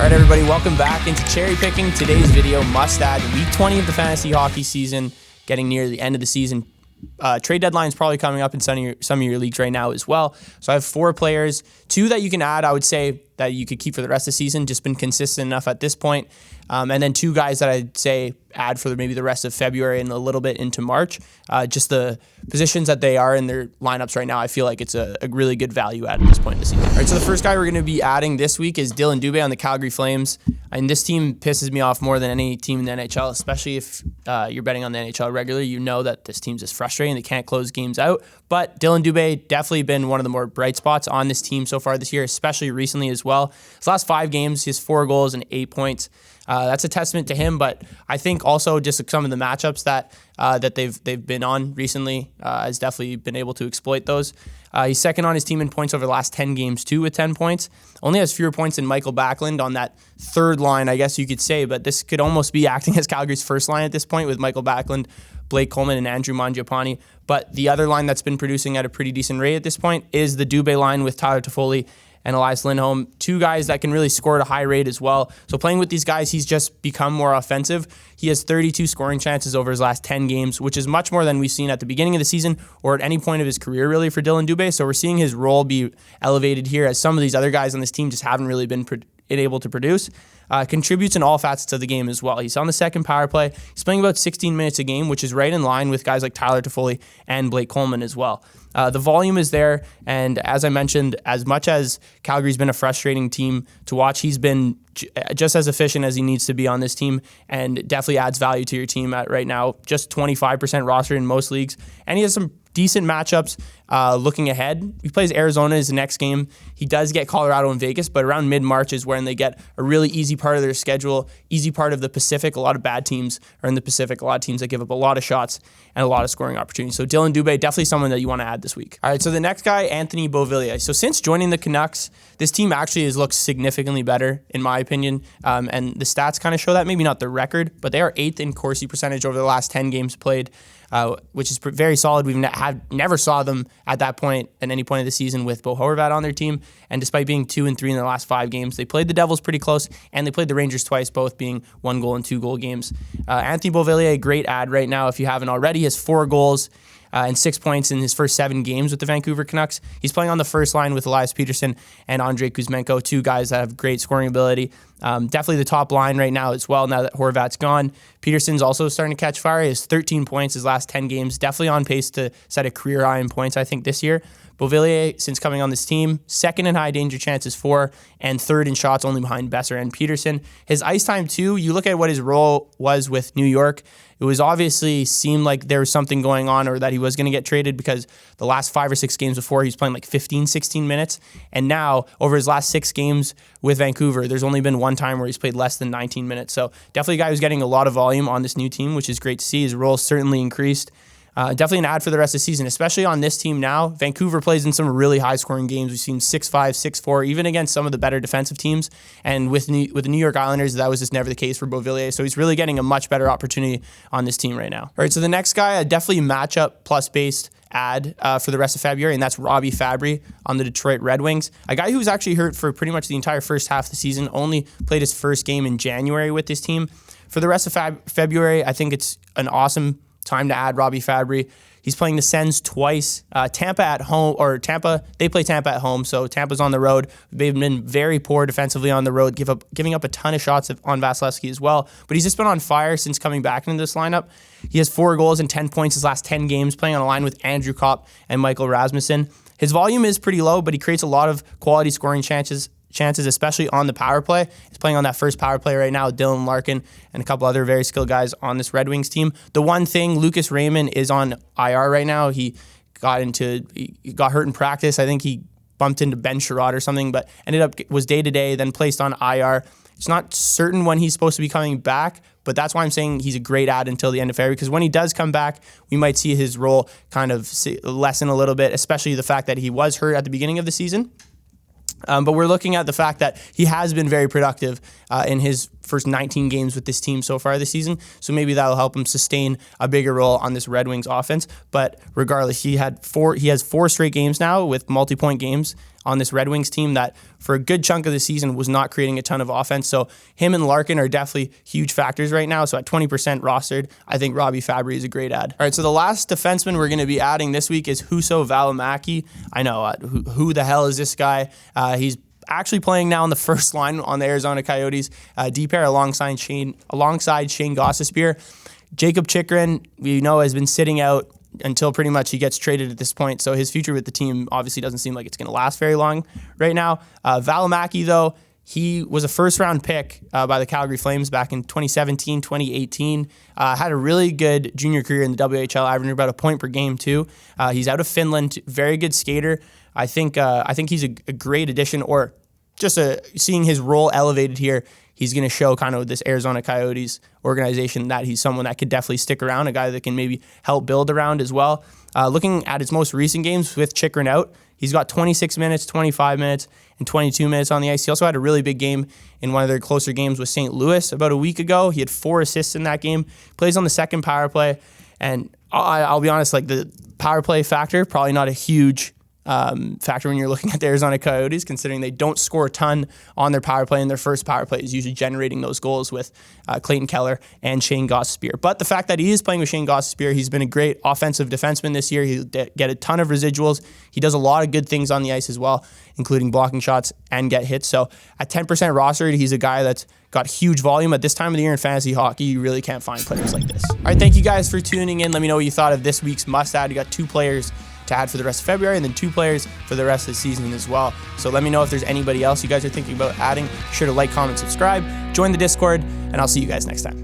All right, everybody, welcome back into Cherry Picking. Today's video must add week 20 of the fantasy hockey season, getting near the end of the season. Trade deadline is probably coming up in some of your leagues right now as well. So I have 4 players, 2 that you can add, I wowould say, that you could keep for the rest of the season, just been consistent enough at this point. And then 2 guys that I'd say add for maybe the rest of February and a little bit into March. Just the positions that they are in their lineups right now, I feel like it's a really good value add at this point in the season. All right, so the first guy we're going to be adding this week is Dillon Dube on the Calgary Flames. And this team pisses me off more than any team in the NHL, especially if you're betting on the NHL regularly. You know that this team's just frustrating. They can't close games out. But Dillon Dube definitely been one of the more bright spots on this team so far this year, especially recently as well. His last 5 games, he has 4 goals and 8 points. That's a testament to him, but I think also just some of the matchups that they've been on recently has definitely been able to exploit those. He's second on his team in points over the last 10 games too, with 10 points. Only has fewer points than Michael Backlund on that third line, I guess you could say, but this could almost be acting as Calgary's first line at this point with Michael Backlund, Blake Coleman, and Andrew Mangiapane. But the other line that's been producing at a pretty decent rate at this point is the Dube line with Tyler Toffoli and Elias Lindholm, 2 guys that can really score at a high rate as well. So playing with these guys, he's just become more offensive. He has 32 scoring chances over his last 10 games, which is much more than we've seen at the beginning of the season or at any point of his career, really, for Dillon Dube. So we're seeing his role be elevated here as some of these other guys on this team just haven't really been able to produce. Contributes in all facets of the game as well. He's on the second power play. He's playing about 16 minutes a game, which is right in line with guys like Tyler Toffoli and Blake Coleman as well. The volume is there, and as I mentioned, as much as Calgary's been a frustrating team to watch, he's been just as efficient as he needs to be on this team, and definitely adds value to your team at right now. Just 25% roster in most leagues, and he has some decent matchups looking ahead. He plays Arizona as the next game. He does get Colorado and Vegas, but around mid-March is when they get a really easy part of their schedule, easy part of the Pacific. A lot of bad teams are in the Pacific, a lot of teams that give up a lot of shots and a lot of scoring opportunities. So Dillon Dube, definitely someone that you want to add this week. All right, so the next guy, Anthony Beauvillier. So since joining the Canucks, this team actually has looked significantly better, in my opinion, and the stats kind of show that. Maybe not the record, but they are 8th in Corsi percentage over the last 10 games played, which is very solid. We've never saw them at that point at any point of the season with Bo Horvat on their team, and despite being 2-3 in their last 5 games, they played the Devils pretty close, and they played the Rangers twice, both being 1-goal and 2-goal games. Anthony Beauvillier, great ad right now if you haven't already. He has 4 goals and 6 points in his first 7 games with the Vancouver Canucks. He's playing on the first line with Elias Pettersson and Andrei Kuzmenko, 2 guys that have great scoring ability. Definitely the top line right now as well, now that Horvat's gone. Peterson's also starting to catch fire. He has 13 points his last 10 games. Definitely on pace to set a career high in points, I think, this year. Beauvillier, since coming on this team, 2nd in high danger chances for, and 3rd in shots, only behind Besser and Peterson. His ice time, too, you look at what his role was with New York, it was obviously seemed like there was something going on or that he was going to get traded, because the last 5 or 6 games before, he was playing like 15, 16 minutes. And now, over his last 6 games with Vancouver, there's only been one time where he's played less than 19 minutes. So definitely a guy who's getting a lot of volume on this new team, which is great to see. His role certainly increased. Definitely an ad for the rest of the season, especially on this team now. Vancouver plays in some really high-scoring games. We've seen 6-5, 6-4, even against some of the better defensive teams. And with the New York Islanders, that was just never the case for Beauvillier. So he's really getting a much better opportunity on this team right now. All right, so the next guy, definitely matchup plus-based ad for the rest of February, and that's Robby Fabbri on the Detroit Red Wings. A guy who was actually hurt for pretty much the entire first half of the season, only played his first game in January with this team. For the rest of February, I think it's an awesome time to add Robby Fabbri. He's playing the Sens twice. Tampa at home, or Tampa, they play Tampa at home, so Tampa's on the road. They've been very poor defensively on the road, giving up a ton of shots on Vasilevsky as well. But he's just been on fire since coming back into this lineup. He has 4 goals and 10 points his last 10 games, playing on a line with Andrew Kopp and Michael Rasmussen. His volume is pretty low, but he creates a lot of quality scoring chances, especially on the power play. He's playing on that first power play right now with Dylan Larkin and a couple other very skilled guys on this Red Wings team. The one thing, Lucas Raymond is on IR right now. He got hurt in practice. I think he bumped into Ben Sherrod or something, but was day-to-day, then placed on IR. It's not certain when he's supposed to be coming back, but that's why I'm saying he's a great ad until the end of February, because when he does come back, we might see his role kind of lessen a little bit, especially the fact that he was hurt at the beginning of the season. But we're looking at the fact that he has been very productive in his first 19 games with this team so far this season. So maybe that'll help him sustain a bigger role on this Red Wings offense. But regardless, he has 4 straight games now with multi-point games on this Red Wings team that for a good chunk of the season was not creating a ton of offense. So him and Larkin are definitely huge factors right now. So at 20% rostered, I think Robby Fabbri is a great add. All right, so the last defenseman we're going to be adding this week is Juuso Valimaki. I know, who the hell is this guy? He's actually playing now on the first line on the Arizona Coyotes, D-pair alongside Shane Gostisbehere. Jacob Chychrun, we know, has been sitting out until pretty much he gets traded at this point. So his future with the team obviously doesn't seem like it's going to last very long right now. Valimaki, though, he was a first-round pick by the Calgary Flames back in 2017, 2018. Had a really good junior career in the WHL, averaging about a point per game, too. He's out of Finland, very good skater. I think he's a great addition, or just seeing his role elevated here, he's going to show kind of this Arizona Coyotes organization that he's someone that could definitely stick around, a guy that can maybe help build around as well. Looking at his most recent games with Chychrun out, he's got 26 minutes, 25 minutes, and 22 minutes on the ice. He also had a really big game in one of their closer games with St. Louis about a week ago. He had 4 assists in that game, plays on the second power play, and I'll be honest, like the power play factor, probably not a huge factor when you're looking at the Arizona Coyotes, considering they don't score a ton on their power play, and their first power play is usually generating those goals with Clayton Keller and Shane Gostisbehere. But the fact that he is playing with Shane Gostisbehere, he's been a great offensive defenseman this year. He'll get a ton of residuals. He does a lot of good things on the ice as well, including blocking shots and get hits. So at 10% rostered, he's a guy that's got huge volume. At this time of the year in fantasy hockey, you really can't find players like this. All right, thank you guys for tuning in. Let me know what you thought of this week's must-add. You got 2 players to add for the rest of February, and then 2 players for the rest of the season as well. So let me know if there's anybody else you guys are thinking about adding. Be sure to like, comment, subscribe, join the Discord, and I'll see you guys next time.